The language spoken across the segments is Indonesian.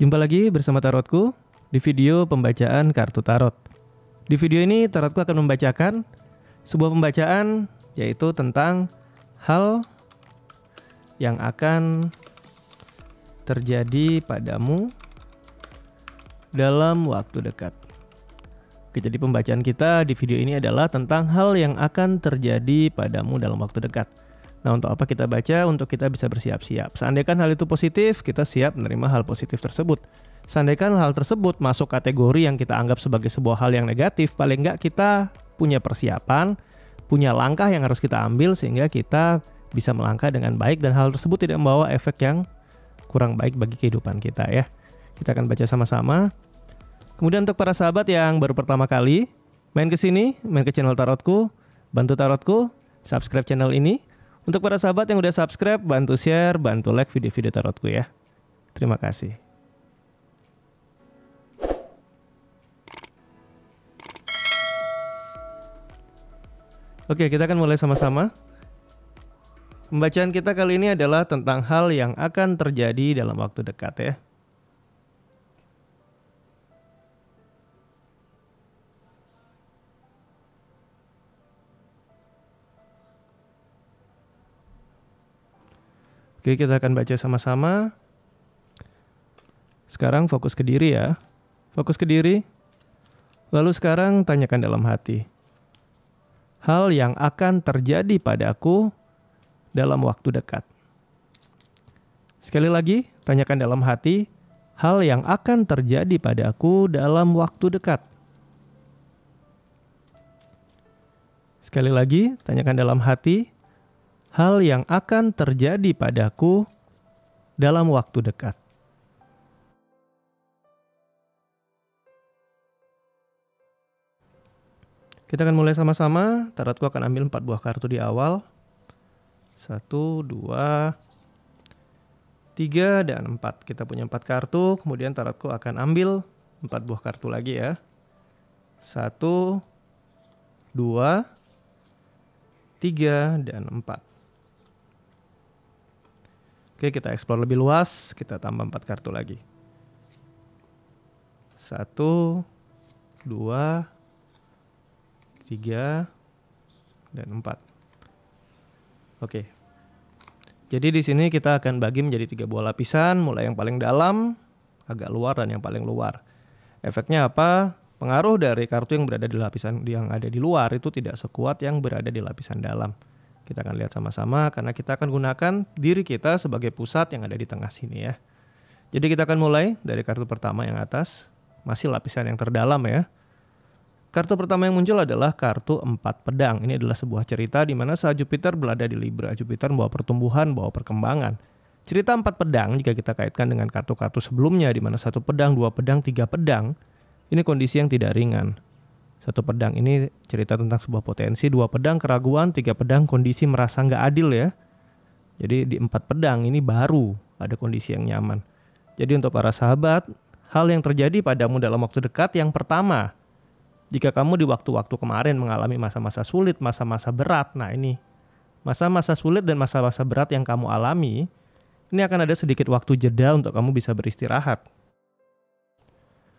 Jumpa lagi bersama Tarotku di video pembacaan kartu tarot. Di video ini Tarotku akan membacakan sebuah pembacaan, yaitu tentang hal yang akan terjadi padamu dalam waktu dekat. Oke, jadi pembacaan kita di video ini adalah tentang hal yang akan terjadi padamu dalam waktu dekat. Nah, untuk apa kita baca? Untuk kita bisa bersiap-siap. Seandainya hal itu positif, kita siap menerima hal positif tersebut. Seandainya hal tersebut masuk kategori yang kita anggap sebagai sebuah hal yang negatif, paling enggak kita punya persiapan, punya langkah yang harus kita ambil sehingga kita bisa melangkah dengan baik dan hal tersebut tidak membawa efek yang kurang baik bagi kehidupan kita ya. Kita akan baca sama-sama. Kemudian untuk para sahabat yang baru pertama kali main ke sini, main ke channel Tarotku, bantu Tarotku subscribe channel ini. Untuk para sahabat yang udah subscribe, bantu share, bantu like video-video Tarotku ya. Terima kasih. Oke, kita akan mulai sama-sama. Pembacaan kita kali ini adalah tentang hal yang akan terjadi dalam waktu dekat ya. Oke, kita akan baca sama-sama. Sekarang fokus ke diri ya. Fokus ke diri. Lalu sekarang tanyakan dalam hati. Hal yang akan terjadi padaku dalam waktu dekat. Sekali lagi, tanyakan dalam hati. Hal yang akan terjadi padaku dalam waktu dekat. Sekali lagi, tanyakan dalam hati. Hal yang akan terjadi padaku dalam waktu dekat. Kita akan mulai sama-sama. Tarotku akan ambil 4 buah kartu di awal. 1, 2, 3, dan 4. Kita punya 4 kartu. Kemudian Tarotku akan ambil 4 buah kartu lagi ya. 1, 2, 3, dan 4. Oke, kita explore lebih luas, kita tambah 4 kartu lagi. 1, 2, 3, dan 4. Oke. Jadi di sini kita akan bagi menjadi 3 buah lapisan, mulai yang paling dalam, agak luar, dan yang paling luar. Efeknya apa? Pengaruh dari kartu yang berada di lapisan yang ada di luar itu tidak sekuat yang berada di lapisan dalam. Kita akan lihat sama-sama karena kita akan gunakan diri kita sebagai pusat yang ada di tengah sini ya. Jadi kita akan mulai dari kartu pertama yang atas, masih lapisan yang terdalam ya. Kartu pertama yang muncul adalah kartu 4 pedang. Ini adalah sebuah cerita di mana saat Jupiter berada di Libra. Jupiter membawa pertumbuhan, membawa perkembangan. Cerita 4 pedang jika kita kaitkan dengan kartu-kartu sebelumnya di mana 1 pedang, 2 pedang, 3 pedang. Ini kondisi yang tidak ringan. 1 pedang ini cerita tentang sebuah potensi, 2 pedang keraguan, 3 pedang kondisi merasa nggak adil ya. Jadi di 4 pedang ini baru ada kondisi yang nyaman. Jadi untuk para sahabat, hal yang terjadi padamu dalam waktu dekat yang pertama, jika kamu di waktu-waktu kemarin mengalami masa-masa sulit, masa-masa berat, nah ini masa-masa sulit dan masa-masa berat yang kamu alami, ini akan ada sedikit waktu jeda untuk kamu bisa beristirahat.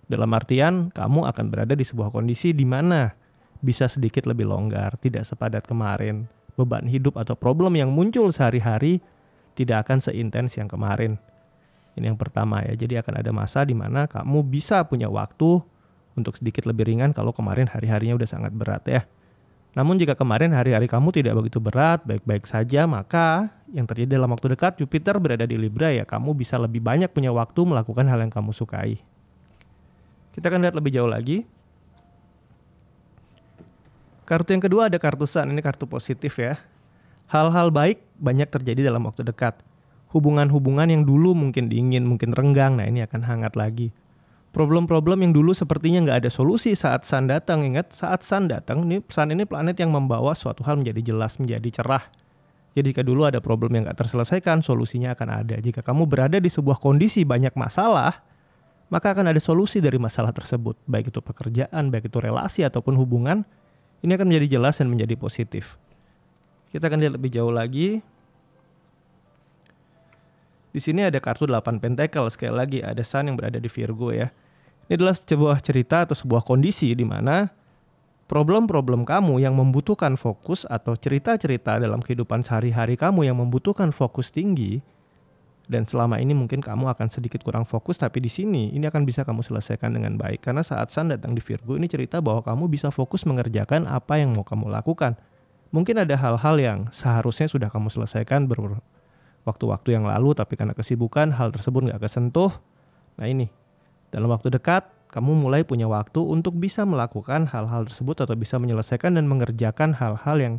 Dalam artian, kamu akan berada di sebuah kondisi di mana bisa sedikit lebih longgar, tidak sepadat kemarin. Beban hidup atau problem yang muncul sehari-hari tidak akan seintens yang kemarin. Ini yang pertama ya, jadi akan ada masa di mana kamu bisa punya waktu untuk sedikit lebih ringan kalau kemarin hari-harinya udah sangat berat ya. Namun jika kemarin hari-hari kamu tidak begitu berat, baik-baik saja, maka yang terjadi dalam waktu dekat Jupiter berada di Libra ya, kamu bisa lebih banyak punya waktu melakukan hal yang kamu sukai. Kita akan lihat lebih jauh lagi. Kartu yang kedua ada kartu Sun, ini kartu positif ya. Hal-hal baik banyak terjadi dalam waktu dekat. Hubungan-hubungan yang dulu mungkin dingin, mungkin renggang, nah ini akan hangat lagi. Problem-problem yang dulu sepertinya nggak ada solusi saat Sun datang. Ingat, saat Sun datang, Sun ini planet yang membawa suatu hal menjadi jelas, menjadi cerah. Jadi jika dulu ada problem yang nggak terselesaikan, solusinya akan ada. Jika kamu berada di sebuah kondisi banyak masalah, maka akan ada solusi dari masalah tersebut. Baik itu pekerjaan, baik itu relasi ataupun hubungan, ini akan menjadi jelas dan menjadi positif. Kita akan lihat lebih jauh lagi. Di sini ada kartu 8 pentacle, sekali lagi ada Sun yang berada di Virgo ya. Ini adalah sebuah cerita atau sebuah kondisi di mana problem-problem kamu yang membutuhkan fokus atau cerita-cerita dalam kehidupan sehari-hari kamu yang membutuhkan fokus tinggi, dan selama ini mungkin kamu akan sedikit kurang fokus, tapi di sini ini akan bisa kamu selesaikan dengan baik. Karena saat Sun datang di Virgo, ini cerita bahwa kamu bisa fokus mengerjakan apa yang mau kamu lakukan. Mungkin ada hal-hal yang seharusnya sudah kamu selesaikan waktu-waktu yang lalu, tapi karena kesibukan hal tersebut nggak kesentuh. Nah ini, dalam waktu dekat kamu mulai punya waktu untuk bisa melakukan hal-hal tersebut atau bisa menyelesaikan dan mengerjakan hal-hal yang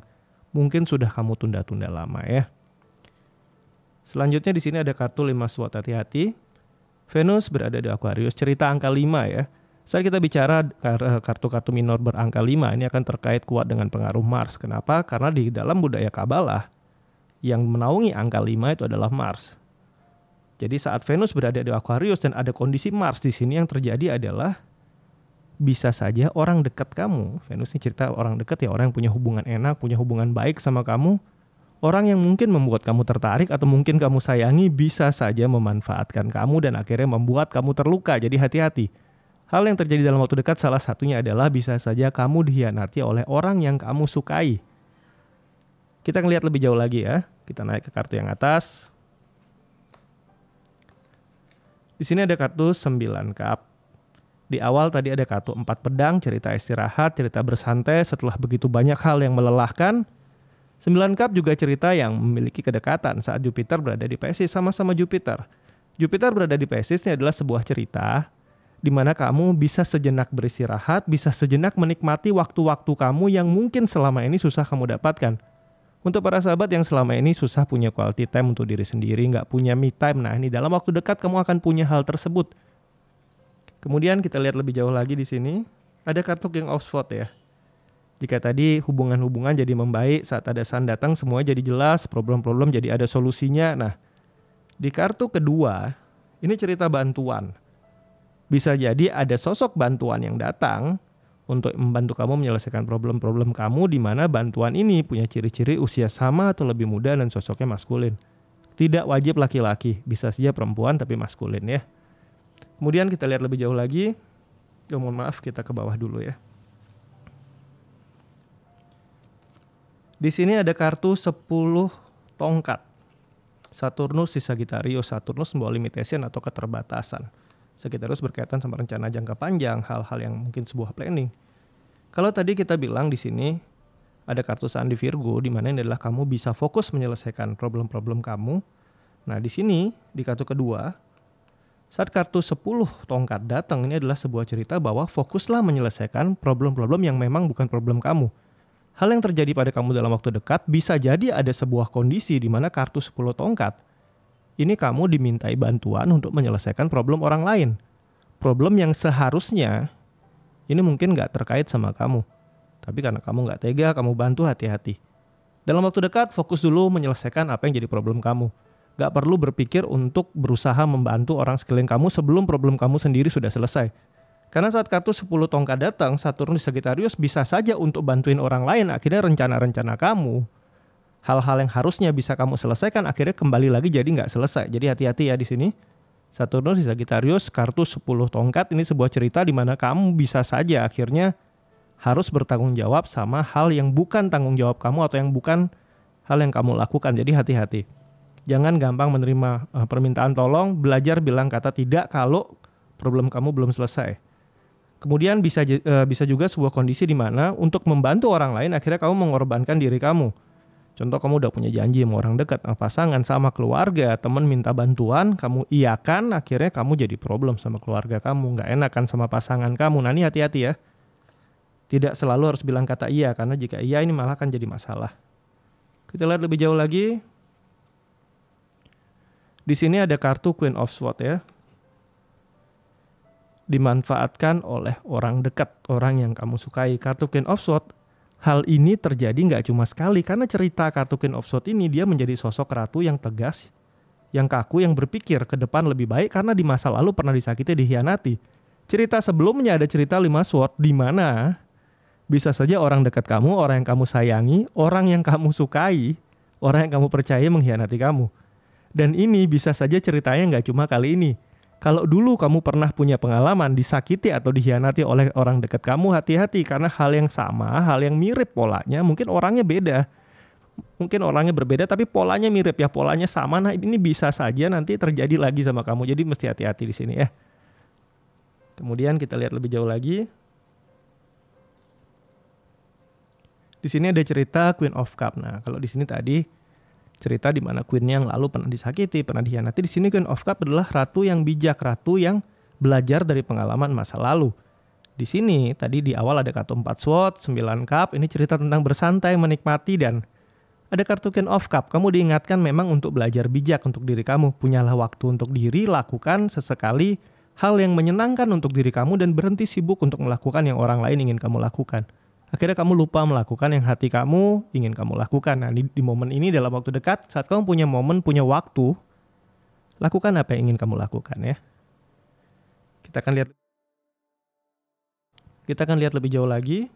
mungkin sudah kamu tunda-tunda lama ya. Selanjutnya di sini ada kartu 5 SWOT, hati-hati. Venus berada di Aquarius, cerita angka 5 ya. Saat kita bicara kartu-kartu minor berangka 5, ini akan terkait kuat dengan pengaruh Mars. Kenapa? Karena di dalam budaya Kabalah, yang menaungi angka 5 itu adalah Mars. Jadi saat Venus berada di Aquarius dan ada kondisi Mars di sini, yang terjadi adalah bisa saja orang dekat kamu, Venus ini cerita orang dekat ya, orang yang punya hubungan enak, punya hubungan baik sama kamu, orang yang mungkin membuat kamu tertarik atau mungkin kamu sayangi, bisa saja memanfaatkan kamu dan akhirnya membuat kamu terluka. Jadi hati-hati. Hal yang terjadi dalam waktu dekat salah satunya adalah bisa saja kamu dikhianati oleh orang yang kamu sukai. Kita ngelihat lebih jauh lagi ya. Kita naik ke kartu yang atas. Di sini ada kartu 9 cup. Di awal tadi ada kartu 4 pedang, cerita istirahat, cerita bersantai setelah begitu banyak hal yang melelahkan. 9 cup juga cerita yang memiliki kedekatan saat Jupiter berada di Pisces, sama-sama Jupiter. Jupiter berada di Pisces ini adalah sebuah cerita di mana kamu bisa sejenak beristirahat, bisa sejenak menikmati waktu-waktu kamu yang mungkin selama ini susah kamu dapatkan. Untuk para sahabat yang selama ini susah punya quality time untuk diri sendiri, nggak punya me time, nah ini dalam waktu dekat kamu akan punya hal tersebut. Kemudian kita lihat lebih jauh lagi di sini, ada kartu King of Swords ya. Jika tadi hubungan-hubungan jadi membaik, saat ada Sun datang semua jadi jelas, problem-problem jadi ada solusinya. Nah, di kartu kedua, ini cerita bantuan. Bisa jadi ada sosok bantuan yang datang untuk membantu kamu menyelesaikan problem-problem kamu, di mana bantuan ini punya ciri-ciri usia sama atau lebih muda dan sosoknya maskulin. Tidak wajib laki-laki, bisa saja perempuan tapi maskulin ya. Kemudian kita lihat lebih jauh lagi. Mohon maaf, kita ke bawah dulu ya. Di sini ada kartu 10 tongkat. Saturnus di Sagittarius. Saturnus membawa limitation atau keterbatasan. Sagittarius berkaitan sama rencana jangka panjang, hal-hal yang mungkin sebuah planning. Kalau tadi kita bilang di sini ada kartu Sun di Virgo, di mana ini adalah kamu bisa fokus menyelesaikan problem-problem kamu. Nah, di sini di kartu kedua, saat kartu 10 tongkat datang, ini adalah sebuah cerita bahwa fokuslah menyelesaikan problem-problem yang memang bukan problem kamu. Hal yang terjadi pada kamu dalam waktu dekat bisa jadi ada sebuah kondisi di mana kartu 10 tongkat ini kamu dimintai bantuan untuk menyelesaikan problem orang lain. Problem yang seharusnya ini mungkin nggak terkait sama kamu. Tapi karena kamu nggak tega, kamu bantu, hati-hati. Dalam waktu dekat, fokus dulu menyelesaikan apa yang jadi problem kamu. Nggak perlu berpikir untuk berusaha membantu orang sekeliling kamu sebelum problem kamu sendiri sudah selesai. Karena saat kartu 10 tongkat datang, Saturnus di Sagittarius bisa saja untuk bantuin orang lain, akhirnya rencana-rencana kamu, hal-hal yang harusnya bisa kamu selesaikan akhirnya kembali lagi jadi nggak selesai. Jadi hati-hati ya di sini. Saturnus di Sagittarius, kartu 10 tongkat ini sebuah cerita di mana kamu bisa saja akhirnya harus bertanggung jawab sama hal yang bukan tanggung jawab kamu atau yang bukan hal yang kamu lakukan. Jadi hati-hati. Jangan gampang menerima permintaan tolong, belajar bilang kata tidak kalau problem kamu belum selesai. Kemudian bisa juga sebuah kondisi di mana untuk membantu orang lain akhirnya kamu mengorbankan diri kamu. Contoh, kamu udah punya janji sama orang dekat, sama pasangan, sama keluarga, teman minta bantuan, kamu iyakan, akhirnya kamu jadi problem sama keluarga kamu, nggak enakan sama pasangan kamu. Nah ini hati-hati ya. Tidak selalu harus bilang kata iya, karena jika iya ini malah akan jadi masalah. Kita lihat lebih jauh lagi. Di sini ada kartu Queen of Swords ya. Dimanfaatkan oleh orang dekat, orang yang kamu sukai. Kartu Queen of Swords, hal ini terjadi nggak cuma sekali, karena cerita kartu Queen of Swords ini dia menjadi sosok ratu yang tegas, yang kaku, yang berpikir ke depan lebih baik karena di masa lalu pernah disakiti, dikhianati. Cerita sebelumnya ada cerita 5 Swords di mana bisa saja orang dekat kamu, orang yang kamu sayangi, orang yang kamu sukai, orang yang kamu percaya mengkhianati kamu. Dan ini bisa saja ceritanya nggak cuma kali ini. Kalau dulu kamu pernah punya pengalaman disakiti atau dikhianati oleh orang dekat kamu, hati-hati karena hal yang sama, hal yang mirip polanya, mungkin orangnya beda. Mungkin orangnya berbeda tapi polanya mirip ya, polanya sama. Nah, ini bisa saja nanti terjadi lagi sama kamu. Jadi mesti hati-hati di sini ya. Kemudian kita lihat lebih jauh lagi. Di sini ada cerita Queen of Cup. Nah, kalau di sini tadi cerita di mana Queen-nya yang lalu pernah disakiti, pernah dikhianati. Di sini Queen of Cup adalah ratu yang bijak, ratu yang belajar dari pengalaman masa lalu. Di sini tadi di awal ada kartu 4 sword, 9 cup. Ini cerita tentang bersantai, menikmati, dan ada kartu Queen of Cup. Kamu diingatkan memang untuk belajar bijak untuk diri kamu. Punyalah waktu untuk diri, lakukan sesekali hal yang menyenangkan untuk diri kamu dan berhenti sibuk untuk melakukan yang orang lain ingin kamu lakukan. Akhirnya kamu lupa melakukan yang hati kamu ingin kamu lakukan. Nah, di momen ini dalam waktu dekat, saat kamu punya momen, punya waktu, lakukan apa yang ingin kamu lakukan ya. Kita akan lihat lebih jauh lagi.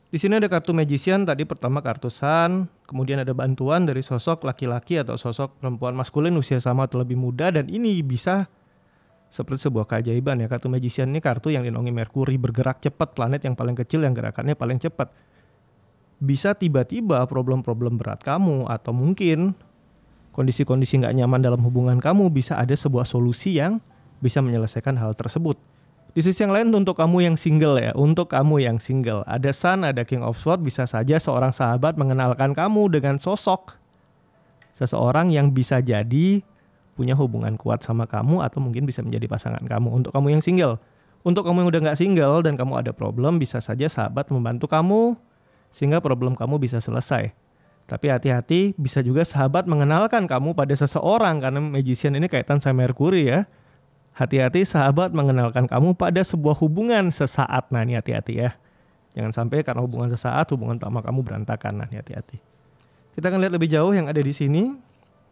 Di sini ada kartu Magician, tadi pertama kartu Sun, kemudian ada bantuan dari sosok laki-laki atau sosok perempuan maskulin usia sama atau lebih muda, dan ini bisa seperti sebuah keajaiban ya. Kartu Magician ini kartu yang dinaungi Merkuri, bergerak cepat, planet yang paling kecil yang gerakannya paling cepat. Bisa tiba-tiba problem-problem berat kamu atau mungkin kondisi-kondisi nggak nyaman dalam hubungan kamu, bisa ada sebuah solusi yang bisa menyelesaikan hal tersebut. Di sisi yang lain untuk kamu yang single ya, untuk kamu yang single, ada Sun, ada King of Swords, bisa saja seorang sahabat mengenalkan kamu dengan sosok seseorang yang bisa jadi punya hubungan kuat sama kamu atau mungkin bisa menjadi pasangan kamu. Untuk kamu yang single, untuk kamu yang udah nggak single dan kamu ada problem, bisa saja sahabat membantu kamu sehingga problem kamu bisa selesai. Tapi hati-hati, bisa juga sahabat mengenalkan kamu pada seseorang, karena Magician ini kaitan sama Merkuri ya. Hati-hati sahabat mengenalkan kamu pada sebuah hubungan sesaat. Nah, ini hati-hati ya. Jangan sampai karena hubungan sesaat, hubungan utama kamu berantakan. Nah, ini hati-hati. Kita akan lihat lebih jauh yang ada di sini.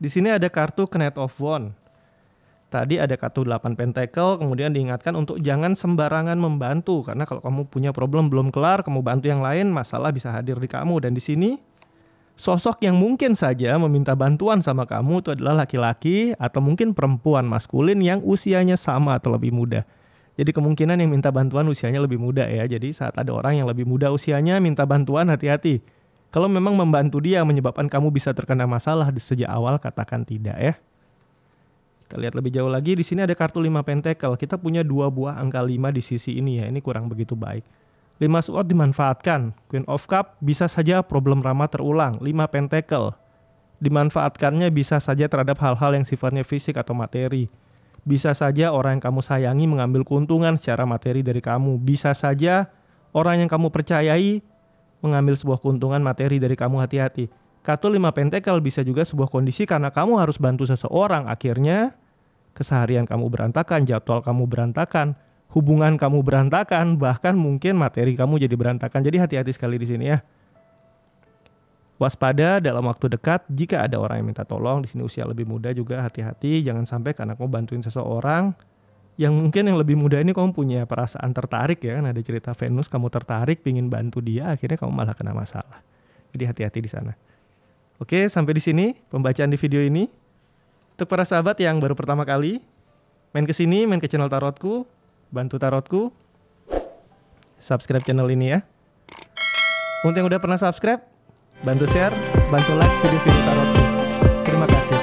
Di sini ada kartu Knight of Wands. Tadi ada kartu 8 Pentacle, kemudian diingatkan untuk jangan sembarangan membantu. Karena kalau kamu punya problem belum kelar, kamu bantu yang lain, masalah bisa hadir di kamu. Dan di sini, sosok yang mungkin saja meminta bantuan sama kamu itu adalah laki-laki atau mungkin perempuan maskulin yang usianya sama atau lebih muda. Jadi kemungkinan yang minta bantuan usianya lebih muda ya. Jadi saat ada orang yang lebih muda usianya minta bantuan, hati-hati. Kalau memang membantu dia menyebabkan kamu bisa terkena masalah sejak awal, katakan tidak ya. Kita lihat lebih jauh lagi. Di sini ada kartu 5 Pentacle. Kita punya 2 buah angka 5 di sisi ini ya. Ini kurang begitu baik. 5 sword dimanfaatkan. Queen of Cup bisa saja problem lama terulang. 5 Pentacle dimanfaatkannya bisa saja terhadap hal-hal yang sifatnya fisik atau materi. Bisa saja orang yang kamu sayangi mengambil keuntungan secara materi dari kamu. Bisa saja orang yang kamu percayai mengambil sebuah keuntungan materi dari kamu, hati-hati. Kartu 5 Pentacle bisa juga sebuah kondisi karena kamu harus bantu seseorang. Akhirnya keseharian kamu berantakan, jadwal kamu berantakan, hubungan kamu berantakan, bahkan mungkin materi kamu jadi berantakan. Jadi hati-hati sekali di sini ya. Waspada dalam waktu dekat jika ada orang yang minta tolong. Di sini usia lebih muda juga, hati-hati. Jangan sampai karena kamu bantuin seseorang yang mungkin yang lebih muda ini kamu punya perasaan tertarik ya. Kan ada cerita Venus, kamu tertarik, pingin bantu dia, akhirnya kamu malah kena masalah. Jadi hati-hati di sana. Oke, sampai di sini pembacaan di video ini. Untuk para sahabat yang baru pertama kali main ke sini, main ke channel tarotku, bantu tarotku, subscribe channel ini ya. Untuk yang udah pernah subscribe, bantu share, bantu like video-video tarotku. Terima kasih.